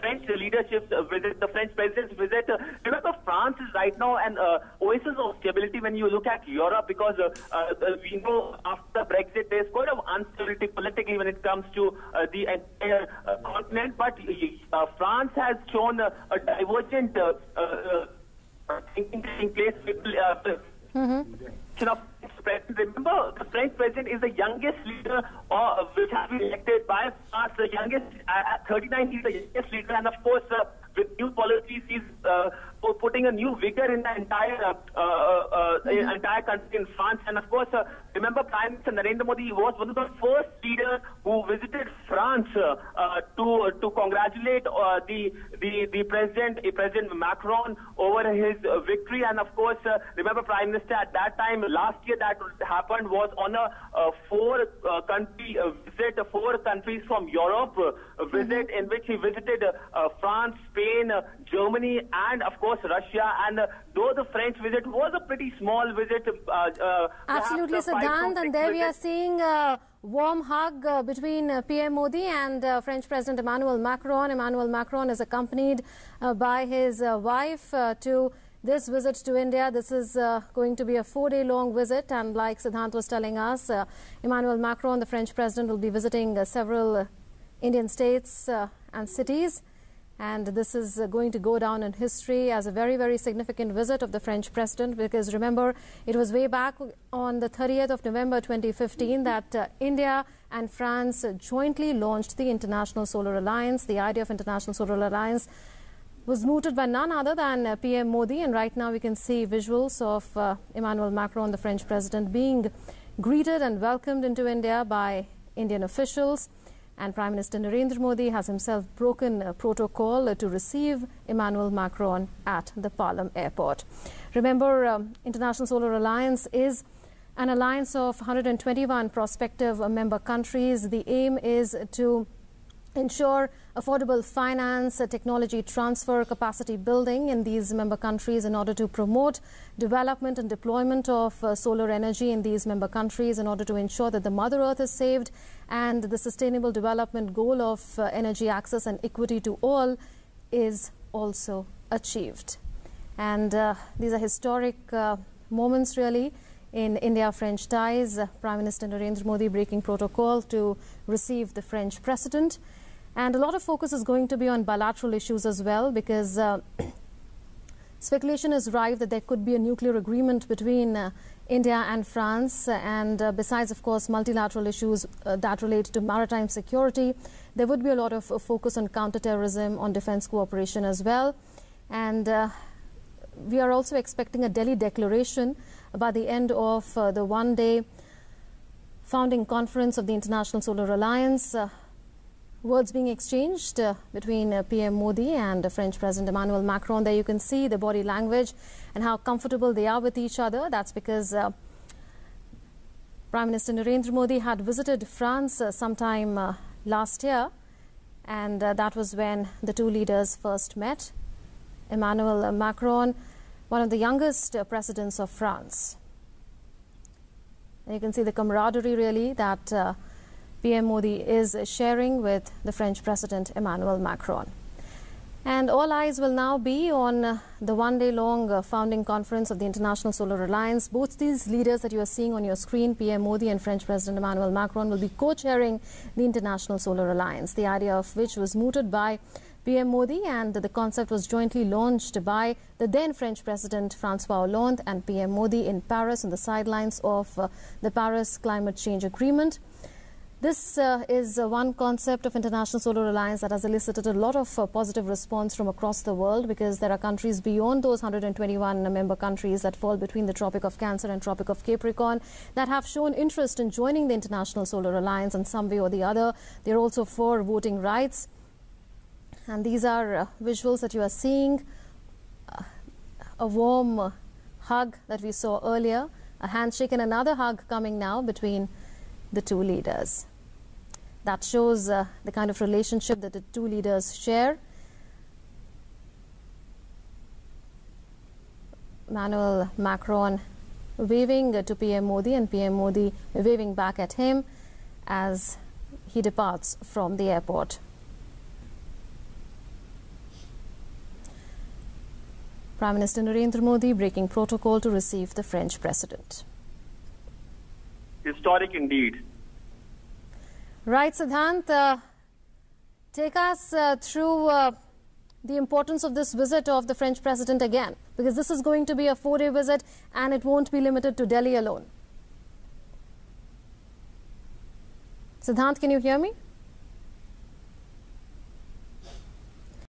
French leadership visit, the French president's visit. Remember, France is right now an oasis of stability when you look at Europe, because we know after Brexit there's quite of instability politically when it comes to the entire continent. But France has shown a divergent thinking taking place with Remember, the French president is the youngest leader which has been elected by France. The youngest, at 39, he's the youngest leader, and of course, with new policies, he's putting a new vigor in the entire country in France. And of course, remember, Prime Minister Narendra Modi was one of the first leaders who visited France to congratulate the President Macron over his victory. And of course, remember, Prime Minister at that time last year that happened was on a four-country visit, 4 countries from Europe visit, in which he visited France, Spain, Germany, and of course Russia. And though the French visit was a pretty small visit, absolutely, Siddhant, and there we are seeing a warm hug between PM Modi and French President Emmanuel Macron. Emmanuel Macron is accompanied by his wife to this visit to India. This is going to be a 4-day-long visit, and like Siddhant was telling us, Emmanuel Macron, the French president, will be visiting several Indian states and cities. And this is going to go down in history as a very, very significant visit of the French president, because remember, it was way back on the 30th of November 2015 that India and France jointly launched the International Solar Alliance. The idea of International Solar Alliance was mooted by none other than PM Modi, and right now we can see visuals of Emmanuel Macron, the French president, being greeted and welcomed into India by Indian officials. And Prime Minister Narendra Modi has himself broken protocol to receive Emmanuel Macron at the Palam airport. Remember, International Solar Alliance is an alliance of 121 prospective member countries. The aim is to ensure affordable finance, technology transfer, capacity building in these member countries in order to promote development and deployment of solar energy in these member countries, in order to ensure that the Mother Earth is saved and the sustainable development goal of energy access and equity to all is also achieved. And these are historic moments really in India-French ties. Prime Minister Narendra Modi breaking protocol to receive the French president. And a lot of focus is going to be on bilateral issues as well, because speculation is rife that there could be a nuclear agreement between India and France. And besides, of course, multilateral issues that relate to maritime security, there would be a lot of focus on counterterrorism, on defense cooperation as well. And we are also expecting a Delhi declaration by the end of the one-day founding conference of the International Solar Alliance. Words being exchanged between PM Modi and French President Emmanuel Macron. There you can see the body language and how comfortable they are with each other. That's because Prime Minister Narendra Modi had visited France sometime last year, and that was when the two leaders first met. Emmanuel Macron, one of the youngest presidents of France. And you can see the camaraderie really that PM Modi is sharing with the French President Emmanuel Macron. And all eyes will now be on the one-day-long founding conference of the International Solar Alliance. Both these leaders that you are seeing on your screen, PM Modi and French President Emmanuel Macron, will be co-chairing the International Solar Alliance, the idea of which was mooted by PM Modi, and the concept was jointly launched by the then French President François Hollande and PM Modi in Paris on the sidelines of the Paris Climate Change Agreement. This is one concept of International Solar Alliance that has elicited a lot of positive response from across the world, because there are countries beyond those 121 member countries that fall between the Tropic of Cancer and Tropic of Capricorn that have shown interest in joining the International Solar Alliance in some way or the other. They are also for voting rights. And these are visuals that you are seeing. A warm hug that we saw earlier, a handshake and another hug coming now between the two leaders. That shows the kind of relationship that the two leaders share. Emmanuel Macron waving to PM Modi and PM Modi waving back at him as he departs from the airport. Prime Minister Narendra Modi breaking protocol to receive the French president. Historic indeed. Right, Siddhant, take us through the importance of this visit of the French president again, because this is going to be a 4-day visit and it won't be limited to Delhi alone. Siddhant, can you hear me?